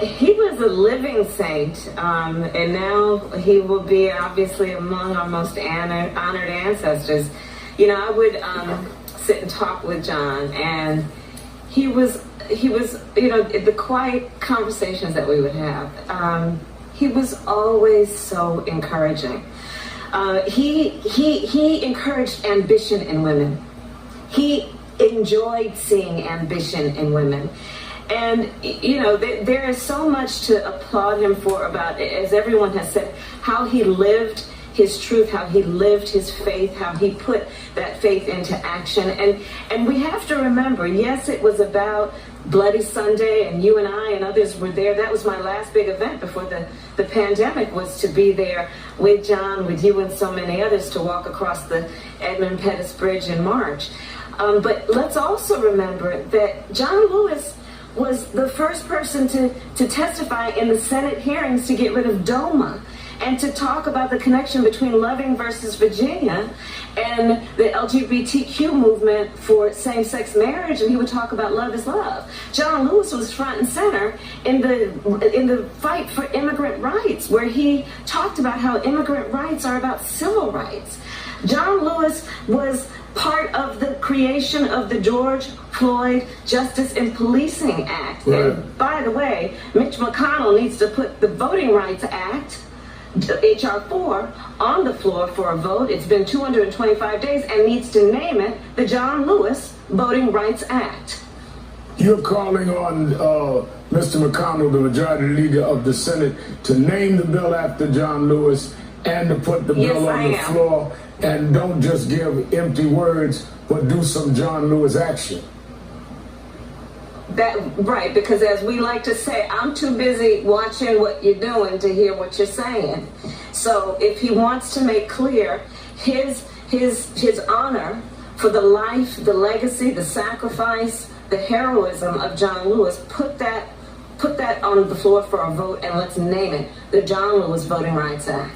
He was a living saint, and now he will be obviously among our most honored ancestors. You know, I would sit and talk with John, and he was, you know, the quiet conversations that we would have. He was always so encouraging. He encouraged ambition in women. He enjoyed seeing ambition in women. And, you know, there is so much to applaud him for about, as everyone has said, how he lived his truth, how he lived his faith, how he put that faith into action. And we have to remember, yes, it was about Bloody Sunday, and you and I and others were there. That was my last big event before the pandemic, was to be there with John, with you and so many others, to walk across the Edmund Pettus Bridge in March. But let's also remember that John Lewis was the first person to testify in the Senate hearings to get rid of DOMA and to talk about the connection between Loving versus Virginia and the LGBTQ movement for same-sex marriage, and he would talk about love is love. John Lewis was front and center in the fight for immigrant rights, where he talked about how immigrant rights are about civil rights. John Lewis was part of the creation of the George Floyd Justice in Policing Act. Right. And by the way, Mitch McConnell needs to put the Voting Rights Act, H.R. 4, on the floor for a vote. It's been 225 days, and needs to name it the John Lewis Voting Rights Act. You're calling on Mr. McConnell, the majority leader of the Senate, to name the bill after John Lewis and to put the bill on the floor, and don't just give empty words, but do some John Lewis action. Right, because as we like to say, I'm too busy watching what you're doing to hear what you're saying. So if he wants to make clear his honor for the life, the legacy, the sacrifice, the heroism of John Lewis, put that on the floor for a vote, and let's name it the John Lewis Voting Rights Act.